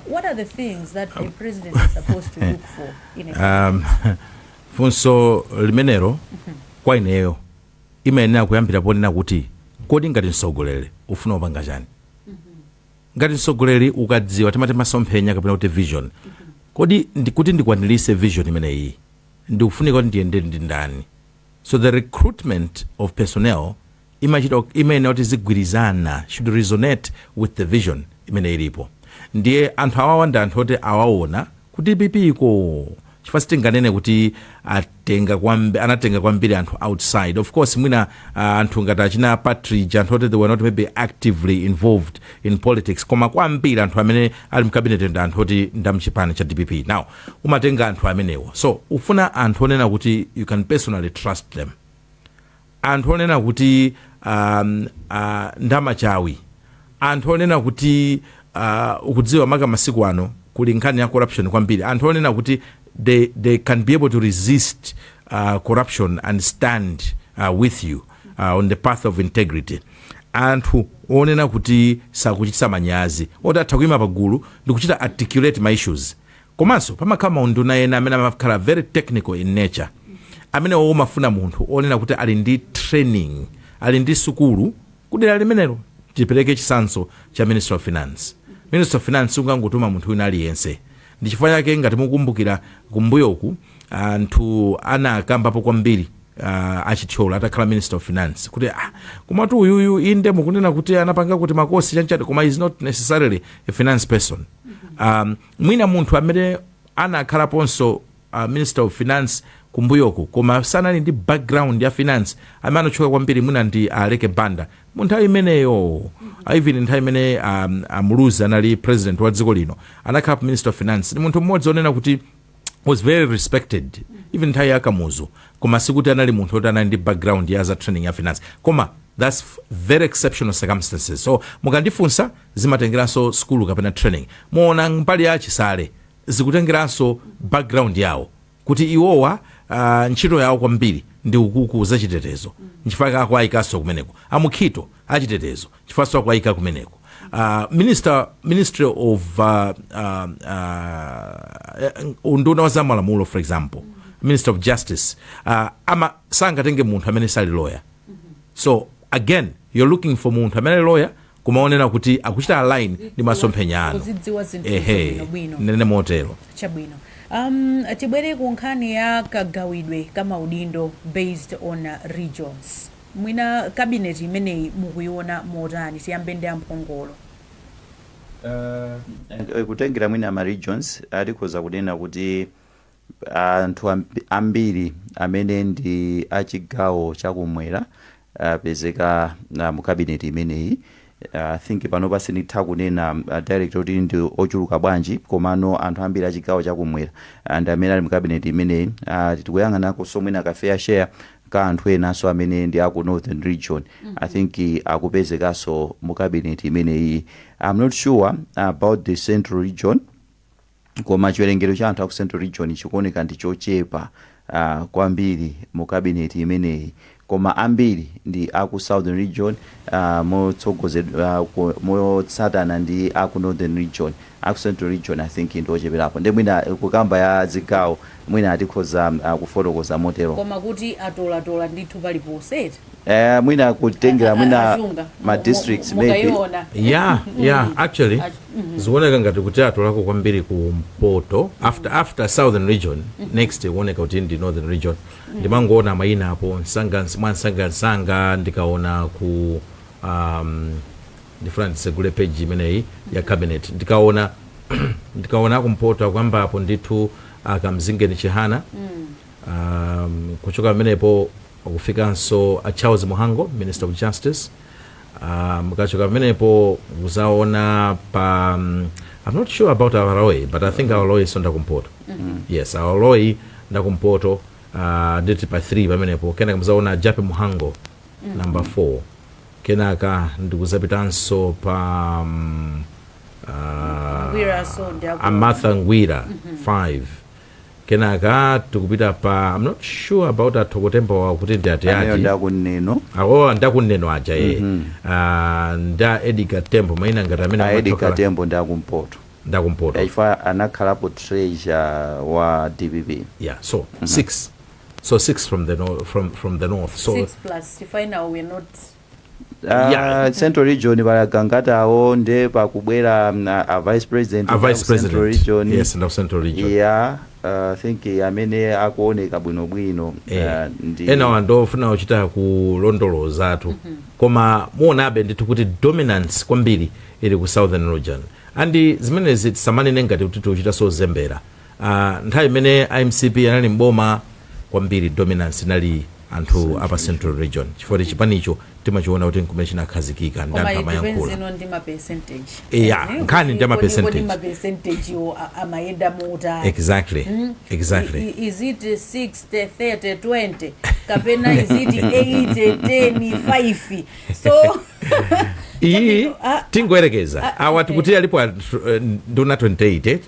S2: what are the things that a president is supposed to look for in a cabinet?
S3: Funso limenero kwa ineyo imayenera kuyambira ponena kuti kodi ngati mtsogoleri ufuna upanga chani ngati mtsogoleri ukadziwa timati masomphenya kapena kuti vision kodi kuti ndikwanirise vision imeneyi ndikufunika kuti ndiyendere ndi ndani so the recruitment of personnel imayenera kuti zigwirizana should resonate with the vision imene ilipo ndiye anthu awawa ndi anthu oti awaona kuti pipiko chifukwa sitinganene kuti anatenga kwambiri anthu outside of course mwina anthu ngati achina Partridge anthu oti they were not maybe actively involved in politics koma kwambiri anthu amene ali mkabinet ndi anthu oti ndamchipani cha DPP now umatenga anthu amenewo so ufuna anthu onena kuti you can personally trust them anthu onena kuti ndamachawi anthu onena kuti ukudziwa maka masiku ano kuli nkhani ya corruption kwambiri anthu onena kuti they can be able to resist corruption and stand with you on the path of integrity anthu onena kuti sakuchitisa manyazi otatha kuima pagulu ndikuchita articulate my issues komanso pamakhala maunduna ena amene amakhala very technical in nature amene omafuna munthu onena kuti ali ndi training ali ndi sukulu kudera limenelo tipereke chisanso cha Minister of Finance. Minister of Finance ungangotuma munthu wina aliyense ndi chifukwa chake ngati mukumbukira kumbuyoku anthu anakambapo kwambiri achithyolo atakhala Minister of Finance kuti komatu uyuyu inde mukunena kuti anapanga kuti makosi chanchati koma is not necessarily a finance person mwina munthu amene anakhalaponso Minister of Finance kumbuyoku koma sanali ndi background ya finance amene anachoka kwambiri mwina ndi Aleke Banda munthawi imeneyo even nthawi imene Muluzi anali president wa dziko lino anakhala Minister of Finance ni munthu mmodzi onena kuti was very respected even nthawi ya Kamuzu koma sikuti anali munthu oti anali ndi background ya za training ya finance koma that's very exceptional circumstances so mukandifunsa zimatengeranso skulu kapena training muona mbali ya Chisale zikutengeranso background yawo kuti iwowa ntchito yawo kwambiri ndi ukuku za chitetezo nchifukwa akuayikaso kumeneko amukhito achitetezo chifukwa akuayika kumeneko Ministry of unduna wa zamalamulo for example Minister of Justice sangatenge munthu amene sali lawyer so again you're looking for munthu amene lawyer kumaonera kuti akuchita align ndi masomphenya ano
S2: kuzidziwa zinthu bwino
S3: nene motero
S2: chabwino. Tibwere ku nkhani ya kagawidwe kamaudindo based on regions. Mwina cabinet imeneyi mukuiona motani? Tiyambe ndi Amphongolo.
S4: Kutengera mwina ma regions atikoza kunena kuti anthu ambiri amene ndi achigawo chakumwera apezeka mu cabinet imeneyi. I think pano pasinitha kunena direct kuti ndi ochuluka bwanji, komano anthu ambiri achigawo chakumwera and amene ali mu cabinet imeneyi tikuyang'anako somwena ka fair share ka anthu enanso amene ndi aku northern region. I think akupezekaso mu cabinet imeneyi. I'm not sure about the central region, koma chiwerengero cha anthu aku central region chikuoneka ndi chochepa kwambiri mu cabinet imeneyi, koma ambiri ndi aku southern region motsatana ndi aku northern region. Aku central region I think ndi ocheperapo, ndi mwina kukamba ya zigawo mwina atikhoza kufotokoza motero,
S2: koma kuti atolatola ndithu palipo set
S4: mwina kutengera mwina ma districts maybe.
S3: Yeah, actually zikuoneka ngati kuti atolako kwambiri ku Mpoto after southern region. Next kuoneka kuti ndi northern region. Ndimangoona mayina apo Nsanga ndikaona ku different segule page imeneyi ya cabinet ndikaona ku Mpoto kwamba apo ndithu akamzingeni Chihana kuchoka menepo kufikanso Charles Muhango, Minister of Justice. Mukachoka menepo uzaona pa I'm not sure about Awaroi, but I think Awaroi is under Kumpoto. Yes, Awaroi na Kumpoto nditi pa 3 pamenepo. Kenaka muzaona Jape Muhango number 4. Kenaka ndikuzapitanso pa Martha Ngwira 5. Kenaka tukupita pa I'm not sure about Tokotembo wa kuti ndi ati
S4: ndakuneno
S3: ndakuneno aja nda Edgar Tembo maina ngati amene
S4: Edgar Tembo ndakumpoto ifa anakhalapo treasure wa DPP.
S3: Yeah, so 6 from the north, so
S2: 6 plus to find out we're not
S4: Central region balagangatawo nde pakubwera a vice president
S3: Central
S4: region.
S3: Yes, and Central region.
S4: Yeah, I think amene akuoneka bwino
S3: ndi ena wandofuna uchita kulondoloza atu koma muonabe ndithu kuti dominance kwambiri ili ku southern region, andi zimene zitsamanene ngati kuti uchita so zembera. Nthawi imene IMCP anali mboma kwambiri dominance inali anthu apa central region, chifukwa chipanicho timachiona kuti nkumene chinakhazikika ndanthu amayankhula. Nkhani ndi
S2: percentage amayenda muta.
S3: Exactly.
S2: Is it 60 30 20 kapena is it 8 10 5? So
S3: iyi tingoyerekeza awa tikuti alipo nduna 28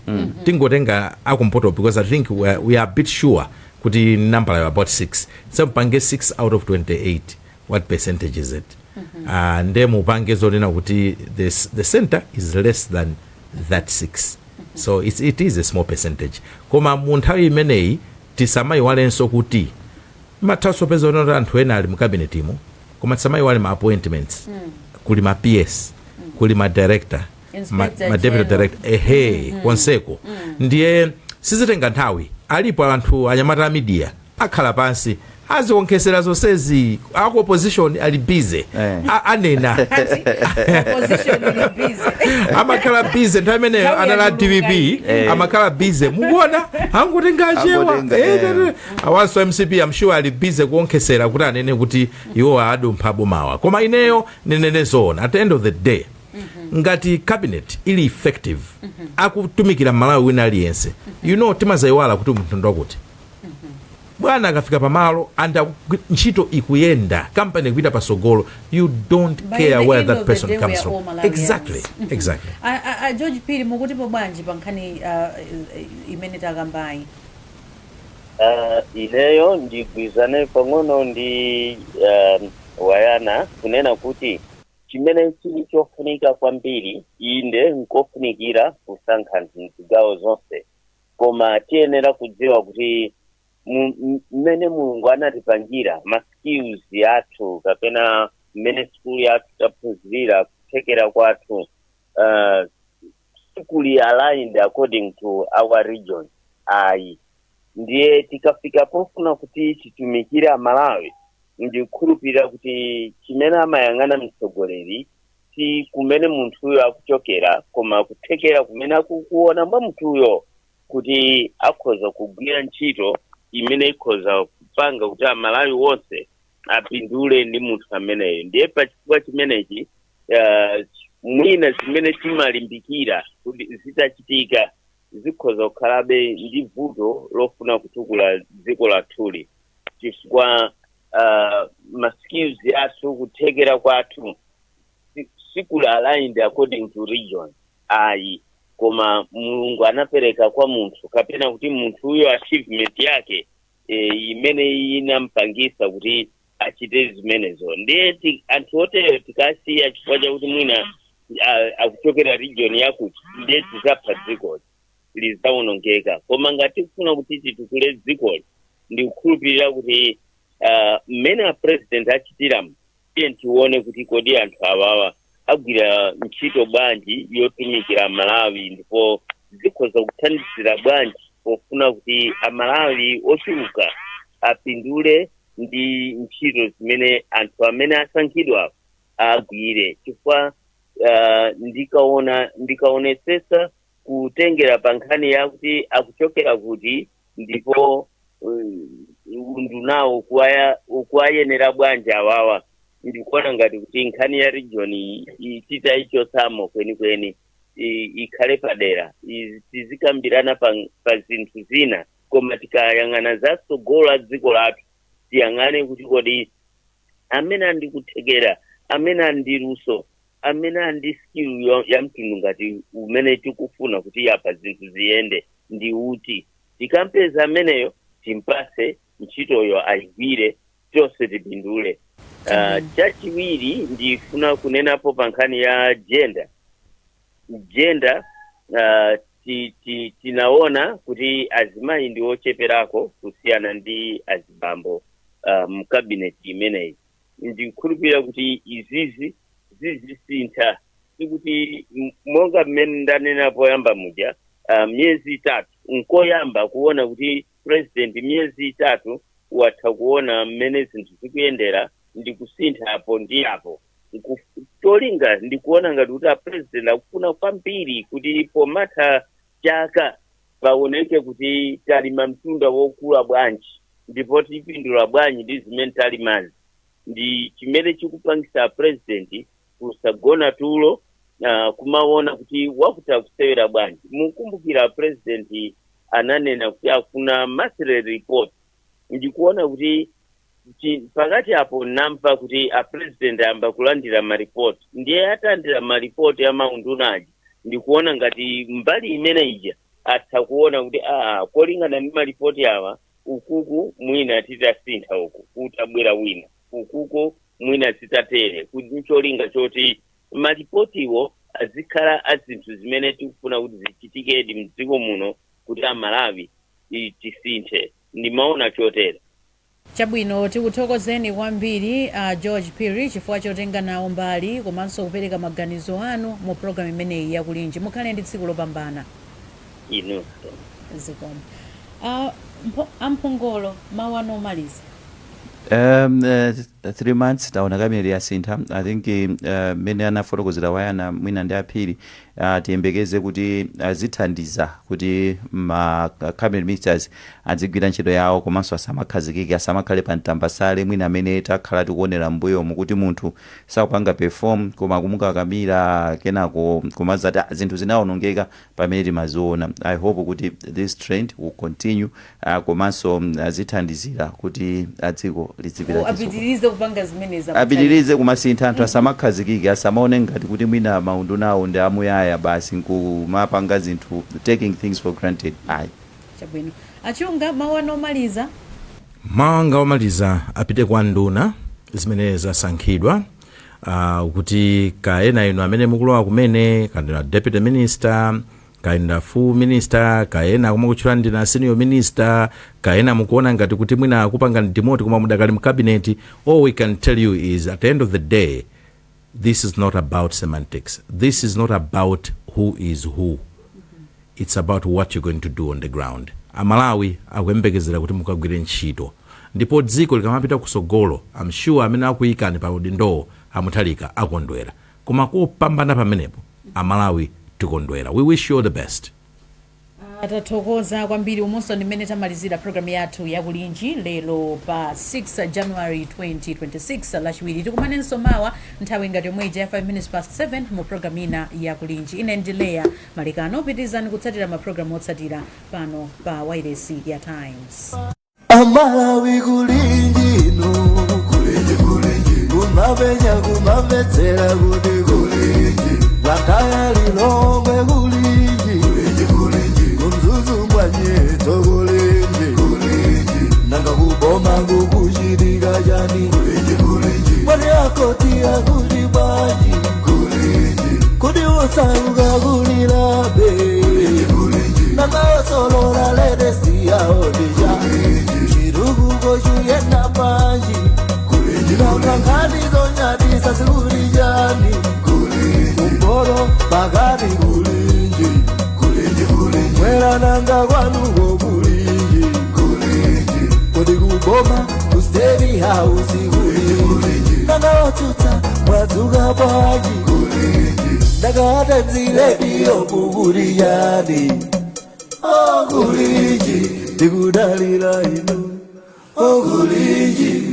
S3: tingotenga akumpoto because I think we are a bit sure kuti number about 6. So pange 6 out of 28, what percentage is it? Nde mupange zonena kuti the center is less than that 6. So it is a small percentage. Koma munthawi imeneyi tisamayiwalenso kuti mathaso peza onota anthu ena ali mu cabinet imo, koma tisamayiwale ma appointments. Kuli ma PS, kuli ma director, ma deputy director, konseko. Ndiye sizitenga nthawi alipo anthu anyamata media akhala pansi azionkesera zonsezi aku opposition ali busy anena
S2: opposition ali busy
S3: amakhala busy nthawi imene anala DPP amakhala busy mukuona angotengachewa awanso MCP I'm sure ali busy kuonkesera kuti anene kuti iwo adumpha bomawa. Koma ineyo nenene zona at the end of the day ngati cabinet ili effective akutumikira Malawi wina aliyense timazayiwala kuti munthu ndokuti bwana akafika pamalo anda ntchito ikuyenda company kuita pasogolo, you don't care where that person comes from. Exactly.
S2: George Pili mukuti pobwanji pankhani imene takambayi.
S1: Ineyo ndigwizane pang'ono ndi wayana kunena kuti chimene chili chofunika kwambiri inde nkofunikira kusankha zigawo zonse, koma tiyenera kudziwa kuti mmene Mulungu anatipangira ma skills yathu kapena mmene school yathu taphunzira kuthekera kwathu equally aligned according to our region. Ndiye tikafika pofuna kuti titumikira Malawi, ndikhulupirira kuti chimene amayang'ana mtsogoleri si kumene munthuyo akuchokera, koma kuthekera kumene akukuona mwa munthuyo kuti akhoza kugwira ntchito imene ikhoza kupanga kuti Amalawi wonse apindule ndi munthu ameneyo. Ndiye pachifukwa chimenechi mwina zimene timalimbikira kuti zitachitika zikhoza kukhalabe ndi vuto lofuna kutukula dziko lathuli, chifukwa skills athu kuthekera kwathu sikuli aligned according to region. Koma Mulungu anapereka kwa munthu, kapena kuti munthu huyo achievement yake imene inampangisa kuti achite zimenezo. Ndiye anthu oteyo tikasiya chifukwa chakuti mwina akuchokera region yakuti, ndiye tizapha dziko lizaonongeka. Koma ngati kufuna kuti titukule dziko, ndikukhulupirira kuti mmene a president achitiramu, tiye tione kuti kodi anthu awawa agwira ntchito bwanji yotumikira Malawi, ndipo zikhoza kuthandizira bwanji pofuna kuti Amalawi ochuluka apindule ndi ntchito zimene anthu amene asankhidwa agwire. Chifukwa ndikaonetsetsa kutengera pa nkhani yakuti akuchokera kuti, ndipo undunawo ukuwayenera bwanji awawa, ndikuona ngati kuti nkhani ya region itita ichotsamo kwenikweni ikhale padera, tizikambirana pa zinthu zina. Koma tikayang'ana zatsogolo la dziko lathu, tiyang'ane kuti kodi amene andikuthekera, amene andiluso, amene andi skill ya mtundu ngati umene tikufuna kuti apa zinthu ziyende ndi uti. Tikampeza ameneyo timpase ntchitoyo ayigwire, tonse tipindule. Chachiwiri ndifuna kunenapo pa nkhani ya gender. Tinaona kuti azimayi ndi ocheperako kusiyana ndi azibambo mu cabinet imeneyi. Ndikukhulupirira kuti izizi zizisintha, sikuti monga mmene ndanena poyamba muja, myezi 3 nkoyamba kuona kuti president myezi 3 watha kuona mmene zinthu zikuyendera, ndikusintha apo ndi apo. Tolinga ndikuona ngati kuti a president akufuna kwambiri kuti pomatha chaka paoneke kuti talima mtunda wokula bwanji, ndipo tipindula bwanji ndi zimene talimazi. Ndi chimene chikupangisa president kusagona tulo kumaona kuti wakuta kusewera bwanji. Mukumbukira president ananena kuti afuna monthly report. Ndikuona kuti pakati apo namva kuti a president amba kulandira maripoti, ndiye atandira maripoti ya maundunaji. Ndikuona ngati mbali imene ija atha kuona kuti kolingana ndi maripoti awa, ukuku mwina titasintha uku utabwera wina, ukuku mwina zitatere, kuti cholinga choti maripotiwo azikhala azinthu zimene tikufuna kuti zichitikedi mdziko muno kuti Amalawi tisinthe. Ndimaona chotera.
S2: Chabwino, tikuthokozeni kwambiri George Phiri chifukwa chotenga nawo mbali komanso kupereka maganizo anu mu program imeneyi ya Kulinji. Mukhale ndi tsiku lopambana.
S1: Inu
S2: zikomo. Amphongolo mawu anu omaliza.
S4: 3 months taona kamene yasintha. I think mene anafotokozera wayana mwina ndi aphiri, tiyembekeze kuti azithandiza kuti ma cabinet ministers azigwira ntchito yawo, komanso asamakhazikike, asamakhale pa mtambasale mwina amene takhala tikuonera mbuyo mukuti munthu sakupanga perform koma kumukakamira kenako kumazati zinthu zinaonongeka pamene timaziona. I hope kuti this trend will continue, komanso azithandizira kuti adziko lizipita
S2: apitirize kupanga zimeneza,
S4: apitirize kumasintha anthu asamakhazikike, asamaone ngati kuti mwina maundu nawo ndi amuyaya basi nkumapanga zinthu taking things for granted.
S2: Chabwino. Achunga mawu anu omaliza.
S3: Manga omaliza apite kwa nduna zimene zasankhidwa, kuti kaena ino amene mukulowa kumene, kandina deputy minister, kaenda full minister, kaena kumakutchula ndina senior minister, kaena mukuona ngati kuti mwina kupanga ndimoti koma mudakali mu cabinet. All we can tell you is at the end of the day, this is not about semantics. This is not about who is who. It's about what you're going to do on the ground. Amalawi akuyembekezera kuti mukagwire ntchito. Ndipo dziko likamapita kusogolo, I'm sure amene akuyikani pa udindo amuthalika akondwera. Koma kupambana pamenepo, Amalawi tikondwera. We wish you all the best.
S2: Tathokoza kwambiri umonso nimene tamalizira program yathu ya kulinji lero pa 6 January 2026 lachiwiri. Tikumanenso mawa nthawi ngati yomwe ija 5 minutes past 7 mu program ina ya kulinji. Ine ndileya malikano pitizani kutsatira ma program otsatira pano pa wireless ya Times.
S7: Amalawi kulinji no kulinji kumavenya kumavetsera kuti kulinji lakaya lilongwe kulinji kumzuzu mwanyeto kulinji nanga kuboma kukuchitika chani mwani akotia kulibaji kuti usauka kulilabe nanga osolola ledesi yaodija chirukuko chuyenda panji nanga nkanizo nyadisa sikulijani kumbolo pakati kulinji mwera nanga kwanuko kulinji kuti kuboma kusteri hausi kulinji nanga otuta mwadzuka panji nanga tenzile iyo kukulijani kulinji tikudalira ino kulinji